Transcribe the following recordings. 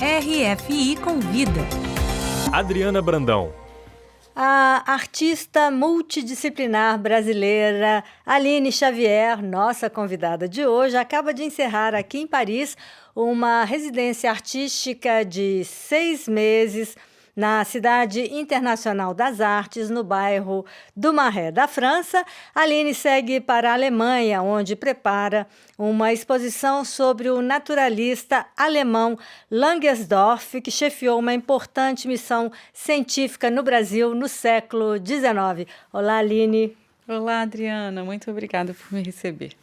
RFI Convida. Adriana Brandão. A artista multidisciplinar brasileira Aline Xavier, nossa convidada de hoje, acaba de encerrar aqui em Paris uma residência artística de 6 meses na Cidade Internacional das Artes, no bairro do Marais da França. Aline segue para a Alemanha, onde prepara uma exposição sobre o naturalista alemão Langsdorff, que chefiou uma importante missão científica no Brasil no século XIX. Olá, Aline. Olá, Adriana. Muito obrigada por me receber.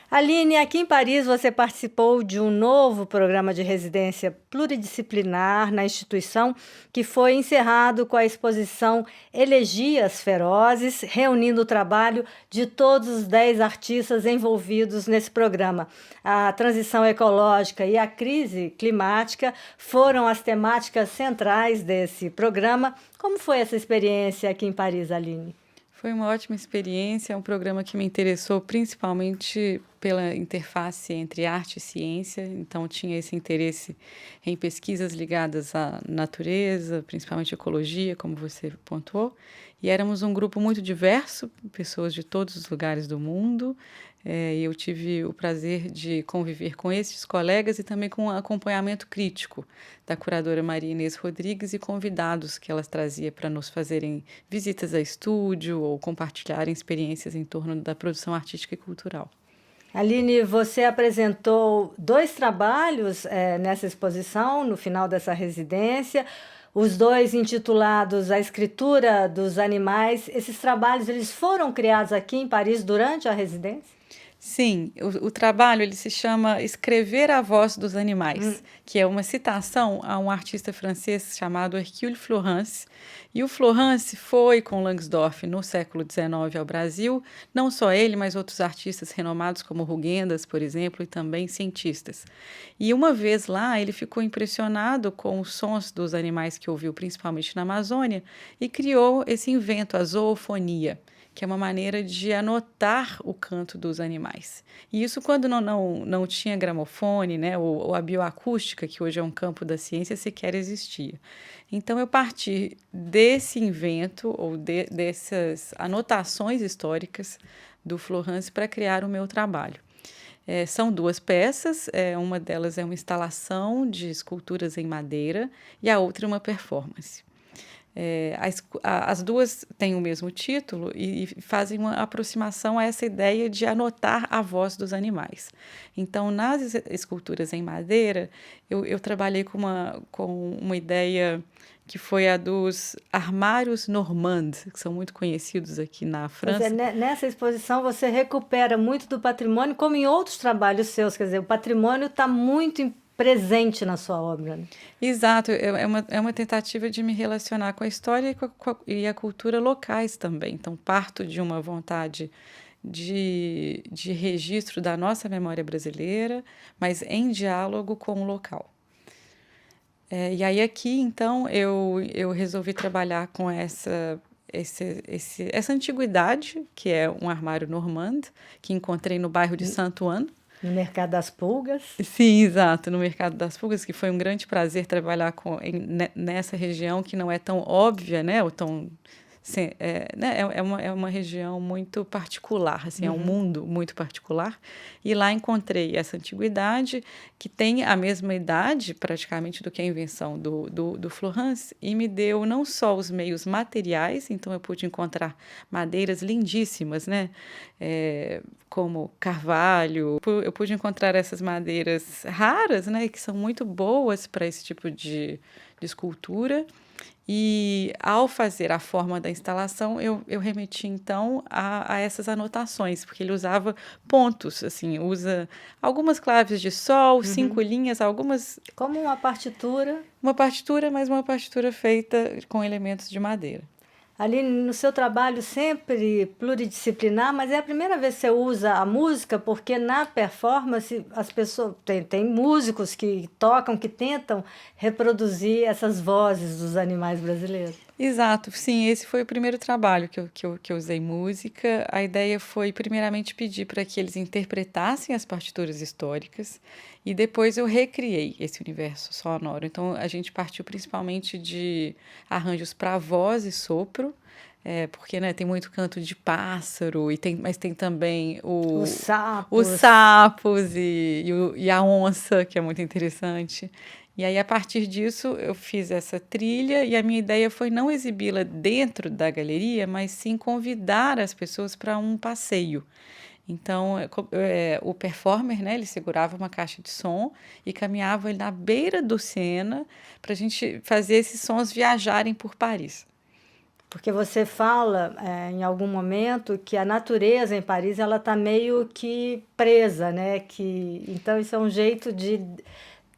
Aline, aqui em Paris você participou de um novo programa de residência pluridisciplinar na instituição, que foi encerrado com a exposição Elegias Ferozes, reunindo o trabalho de todos os 10 artistas envolvidos nesse programa. A transição ecológica e a crise climática foram as temáticas centrais desse programa. Como foi essa experiência aqui em Paris, Aline? Foi uma ótima experiência, é um programa que me interessou principalmente pela interface entre arte e ciência, então tinha esse interesse em pesquisas ligadas à natureza, principalmente ecologia, como você pontuou, e éramos um grupo muito diverso, pessoas de todos os lugares do mundo, e eu tive o prazer de conviver com esses colegas e também com o acompanhamento crítico da curadora Maria Inês Rodrigues e convidados que elas trazia para nos fazerem visitas a estúdio ou compartilharem experiências em torno da produção artística e cultural. Aline, você apresentou 2 trabalhos nessa exposição, no final dessa residência, os 2 intitulados A Escritura dos Animais. Esses trabalhos eles foram criados aqui em Paris durante a residência? Sim, o trabalho ele se chama Escrever a Voz dos Animais, que é uma citação a um artista francês chamado Hercule Florence. E o Florence foi com Langsdorff no século XIX ao Brasil, não só ele, mas outros artistas renomados como Rugendas, por exemplo, e também cientistas. E uma vez lá, ele ficou impressionado com os sons dos animais que ouviu, principalmente na Amazônia, e criou esse invento, a zoofonia, que é uma maneira de anotar o canto dos animais. E isso quando não tinha gramofone, né, ou a bioacústica, que hoje é um campo da ciência, sequer existia. Então, eu parti desse invento, ou dessas anotações históricas do Florence para criar o meu trabalho. São 2 peças, uma delas é uma instalação de esculturas em madeira e a outra é uma performance. As 2 têm o mesmo título e fazem uma aproximação a essa ideia de anotar a voz dos animais. Então, nas esculturas em madeira, eu trabalhei com uma ideia que foi a dos armários normands, que são muito conhecidos aqui na França. Nessa exposição você recupera muito do patrimônio, como em outros trabalhos seus, quer dizer, o patrimônio está muito presente na sua obra. Né? Exato, é uma tentativa de me relacionar com a história e a cultura locais também. Então, parto de uma vontade de registro da nossa memória brasileira, mas em diálogo com o local. E aí aqui, então, eu resolvi trabalhar com essa antiguidade, que é um armário normand, que encontrei no bairro de Saint-Ouen. No Mercado das Pulgas? Sim, exato, no Mercado das Pulgas, que foi um grande prazer trabalhar nessa região que não é tão óbvia, né, ou tão... É uma região muito particular, assim, é um mundo muito particular. E lá encontrei essa antiguidade, que tem a mesma idade, praticamente, do que a invenção do Florence, e me deu não só os meios materiais, então eu pude encontrar madeiras lindíssimas, né? Como carvalho. Eu pude encontrar essas madeiras raras, né? Que são muito boas para esse tipo de escultura. E, ao fazer a forma da instalação, eu remeti, então, a essas anotações, porque ele usava pontos, assim, usa algumas claves de sol, 5 linhas, algumas... Como uma partitura. Uma partitura, mas uma partitura feita com elementos de madeira. Ali no seu trabalho sempre pluridisciplinar, mas é a primeira vez que você usa a música, porque na performance as pessoas tem músicos que tocam, que tentam reproduzir essas vozes dos animais brasileiros. Exato, sim, esse foi o primeiro trabalho que eu usei música. A ideia foi, primeiramente, pedir para que eles interpretassem as partituras históricas e depois eu recriei esse universo sonoro. Então, a gente partiu principalmente de arranjos para voz e sopro, porque né, tem muito canto de pássaro, mas tem também Os os sapos. sapos e a onça, que é muito interessante. E aí, a partir disso, eu fiz essa trilha e a minha ideia foi não exibi-la dentro da galeria, mas sim convidar as pessoas para um passeio. Então, o performer, né, ele segurava uma caixa de som e caminhava ali na beira do Sena para a gente fazer esses sons viajarem por Paris. Porque você fala, em algum momento, que a natureza em Paris ela está meio que presa, né? Então, isso é um jeito de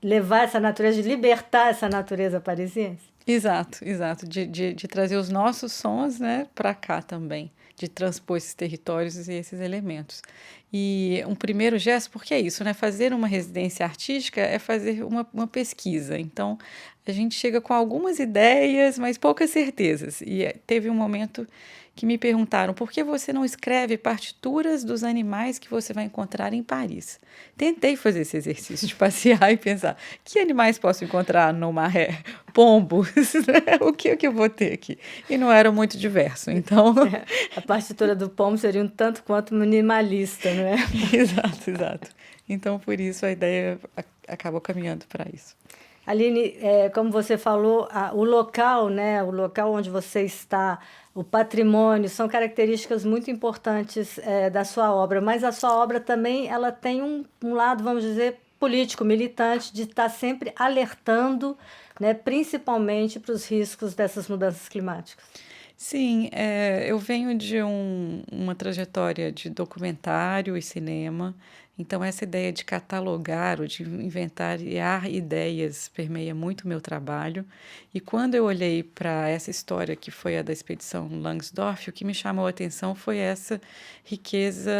levar essa natureza, de libertar essa natureza parisiense. Exato, exato. De trazer os nossos sons, né, para cá também, de transpor esses territórios e esses elementos. E um primeiro gesto, porque é isso, né? Fazer uma residência artística é fazer uma pesquisa. Então, a gente chega com algumas ideias, mas poucas certezas. E teve um momento que me perguntaram por que você não escreve partituras dos animais que você vai encontrar em Paris. Tentei fazer esse exercício de passear e pensar, que animais posso encontrar no maré? Pombos, né? O que eu vou ter aqui? E não era muito diverso, então... A partitura do pombo seria um tanto quanto minimalista, não é? Exato, exato. Então, por isso, a ideia acabou caminhando para isso. Aline, como você falou, o local, né, o local onde você está, o patrimônio, são características muito importantes da sua obra, mas a sua obra também ela tem um lado, vamos dizer, político, militante, de estar sempre alertando, né, principalmente para os riscos dessas mudanças climáticas. Sim, eu venho de uma trajetória de documentário e cinema, então essa ideia de catalogar ou de inventariar ideias permeia muito o meu trabalho. E quando eu olhei para essa história que foi a da expedição Langsdorff, o que me chamou a atenção foi essa riqueza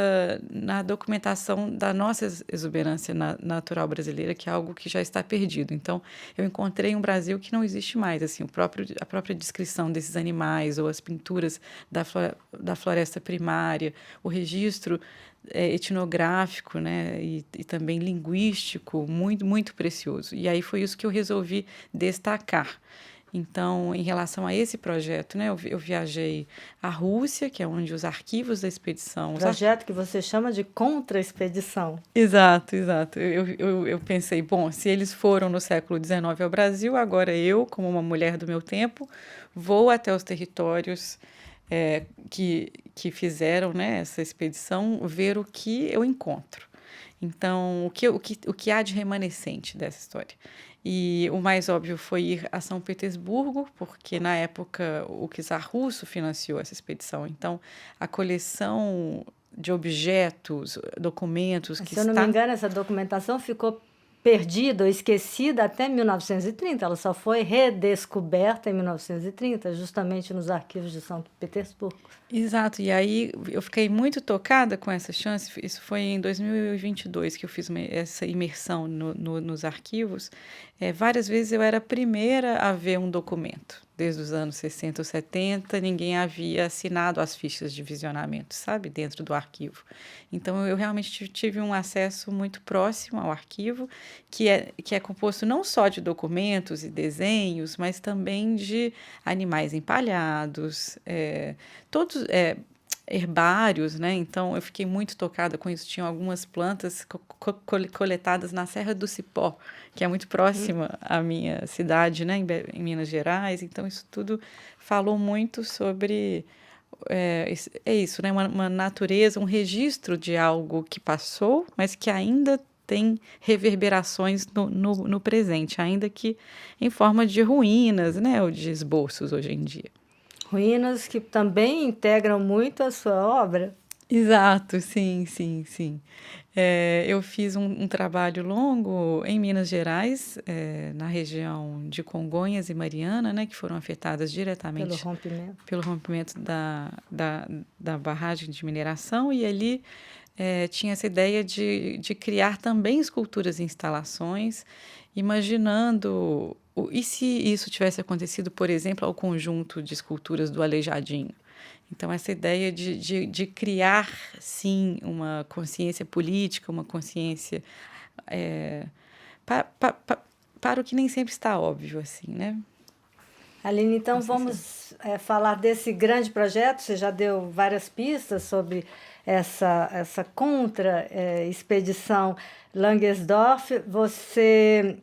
na documentação da nossa exuberância natural brasileira, que é algo que já está perdido. Então, eu encontrei um Brasil que não existe mais, assim, a própria descrição desses animais ou as pinturas da floresta primária, o registro etnográfico, né, e também linguístico, muito, muito precioso. E aí foi isso que eu resolvi destacar. Então, em relação a esse projeto, né, eu viajei à Rússia, que é onde os arquivos da expedição... Projeto que você chama de contra-expedição. Exato, exato. Eu pensei, bom, se eles foram no século XIX ao Brasil, agora eu, como uma mulher do meu tempo, vou até os territórios que fizeram, né, essa expedição, ver o que eu encontro. Então, o que há de remanescente dessa história? E o mais óbvio foi ir a São Petersburgo, porque na época o czar russo financiou essa expedição. Então, a coleção de objetos, documentos que Se eu não me engano, essa documentação ficou perdida ou esquecida até 1930. Ela só foi redescoberta em 1930, justamente nos arquivos de São Petersburgo. Exato, e aí eu fiquei muito tocada com essa chance. Isso foi em 2022 que eu fiz essa imersão nos arquivos. Várias vezes eu era a primeira a ver um documento. Desde os anos 60 ou 70, ninguém havia assinado as fichas de visionamento, sabe, dentro do arquivo. Então, eu realmente tive um acesso muito próximo ao arquivo, que é composto não só de documentos e desenhos, mas também de animais empalhados, todos herbários, né? Então, eu fiquei muito tocada com isso. Tinham algumas plantas coletadas na Serra do Cipó, que é muito próxima à minha cidade, né, em Minas Gerais. Então, isso tudo falou muito sobre... isso, né? Uma natureza, um registro de algo que passou, mas que ainda tem reverberações no presente, ainda que em forma de ruínas, né? Ou de esboços hoje em dia. Ruínas que também integram muito a sua obra. Exato, sim, sim, sim. Eu fiz um trabalho longo em Minas Gerais, na região de Congonhas e Mariana, né, que foram afetadas diretamente pelo rompimento da barragem de mineração, e ali tinha essa ideia de criar também esculturas e instalações, imaginando e se isso tivesse acontecido, por exemplo, ao conjunto de esculturas do Aleijadinho. Então, essa ideia de criar, sim, uma consciência política, uma consciência para o que nem sempre está óbvio, assim, né? Aline, então vamos falar desse grande projeto. Você já deu várias pistas sobre essa contra-expedição Langsdorff. Você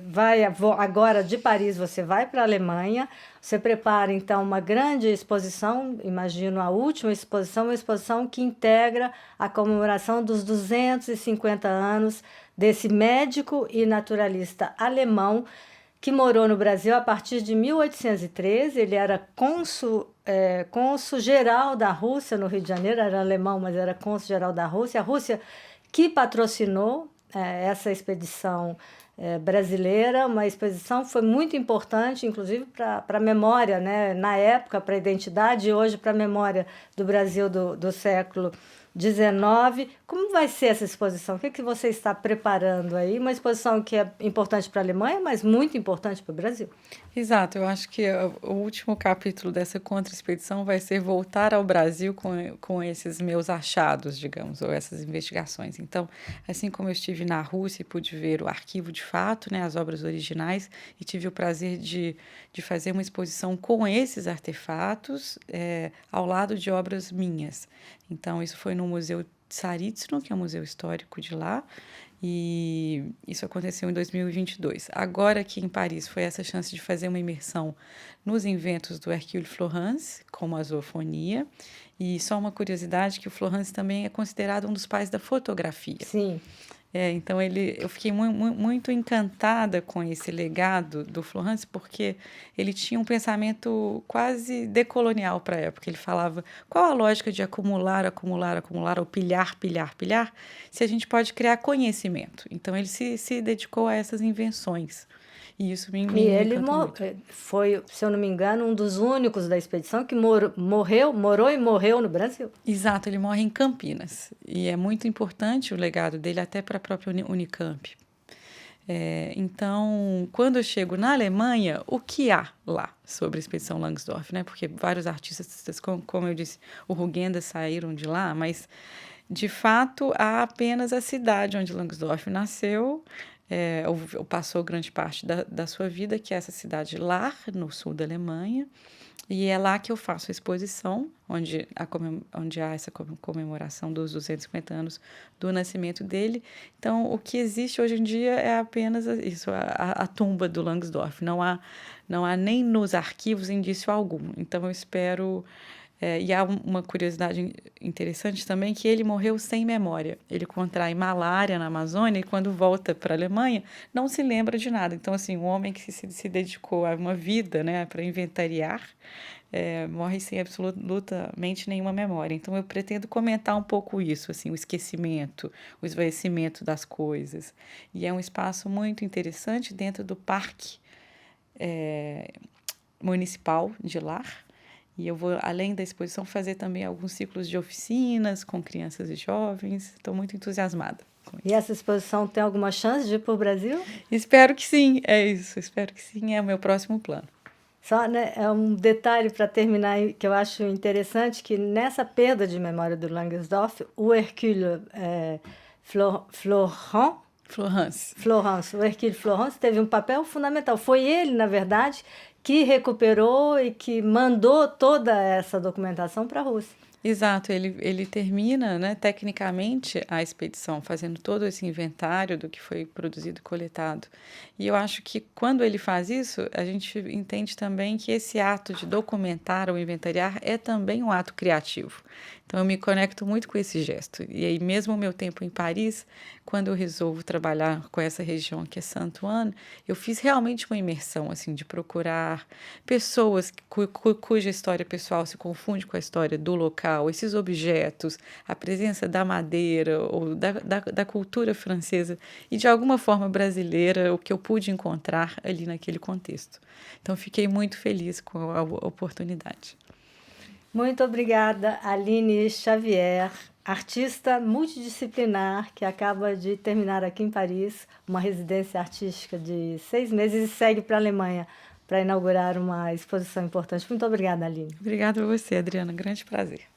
vai agora de Paris, você vai para a Alemanha. Você prepara, então, uma grande exposição, imagino a última exposição, uma exposição que integra a comemoração dos 250 anos desse médico e naturalista alemão que morou no Brasil a partir de 1813. Ele era cônsul-geral da Rússia no Rio de Janeiro, era alemão, mas era cônsul-geral da Rússia. A Rússia que patrocinou essa expedição brasileira, uma expedição que foi muito importante, inclusive para a memória, né? Na época, para a identidade, e hoje para a memória do Brasil do século XIX. Como vai ser essa exposição? O que você está preparando aí? Uma exposição que é importante para a Alemanha, mas muito importante para o Brasil. Exato, eu acho que o último capítulo dessa contra-expedição vai ser voltar ao Brasil com esses meus achados, digamos, ou essas investigações. Então, assim como eu estive na Rússia e pude ver o arquivo de fato, né, as obras originais, e tive o prazer de fazer uma exposição com esses artefatos ao lado de obras minhas. Então, isso foi no Museu Tsaritsino, que é um museu histórico de lá, e isso aconteceu em 2022. Agora, aqui em Paris, foi essa chance de fazer uma imersão nos inventos do Hercule Florence, como a zoofonia. E só uma curiosidade, que o Florence também é considerado um dos pais da fotografia. Sim. Então, eu fiquei muito encantada com esse legado do Florence, porque ele tinha um pensamento quase decolonial para a época. Ele falava, qual a lógica de acumular, ou pilhar, se a gente pode criar conhecimento? Então, ele se dedicou a essas invenções. E isso me ele muito. Foi, se eu não me engano, um dos únicos da expedição que morou e morreu no Brasil. Exato, ele morre em Campinas. E é muito importante o legado dele até para a própria Unicamp. Então, quando eu chego na Alemanha, o que há lá sobre a expedição Langsdorff, né? Porque vários artistas, como eu disse, o Rugenda saíram de lá, mas, de fato, há apenas a cidade onde Langsdorff nasceu, ou passou grande parte da sua vida, que é essa cidade Lahr, no sul da Alemanha, e é lá que eu faço a exposição, onde há essa comemoração dos 250 anos do nascimento dele. Então, o que existe hoje em dia é apenas isso, a tumba do Langsdorff. Não há nem nos arquivos indício algum. Então, eu espero... e há uma curiosidade interessante também, que ele morreu sem memória. Ele contrai malária na Amazônia e, quando volta para a Alemanha, não se lembra de nada. Então, assim, um homem que se dedicou a uma vida, né, para inventariar, morre sem absolutamente nenhuma memória. Então, eu pretendo comentar um pouco isso, assim, o esquecimento, o esvaecimento das coisas. E é um espaço muito interessante dentro do Parque Municipal de Lahr. E eu vou, além da exposição, fazer também alguns ciclos de oficinas com crianças e jovens. Estou muito entusiasmada com isso. E essa exposição tem alguma chance de ir para o Brasil? Espero que sim, é isso. Espero que sim, é o meu próximo plano. Só, né, é um detalhe para terminar que eu acho interessante, que nessa perda de memória do Langsdorff, o Hercule Florence, o Hercule Florence teve um papel fundamental. Foi ele, na verdade, que recuperou e que mandou toda essa documentação para a Rússia. Exato, ele termina, né, tecnicamente a expedição, fazendo todo esse inventário do que foi produzido e coletado. E eu acho que, quando ele faz isso, a gente entende também que esse ato de documentar ou inventariar é também um ato criativo. Então, eu me conecto muito com esse gesto. E aí, mesmo o meu tempo em Paris, quando eu resolvo trabalhar com essa região que é Saint-Ouen, eu fiz realmente uma imersão, assim, de procurar pessoas cuja história pessoal se confunde com a história do local, esses objetos, a presença da madeira ou da cultura francesa e, de alguma forma, brasileira, o que eu pude encontrar ali naquele contexto. Então, fiquei muito feliz com a oportunidade. Muito obrigada, Aline Xavier, artista multidisciplinar que acaba de terminar aqui em Paris uma residência artística de 6 meses e segue para a Alemanha para inaugurar uma exposição importante. Muito obrigada, Aline. Obrigada a você, Adriana. Grande prazer.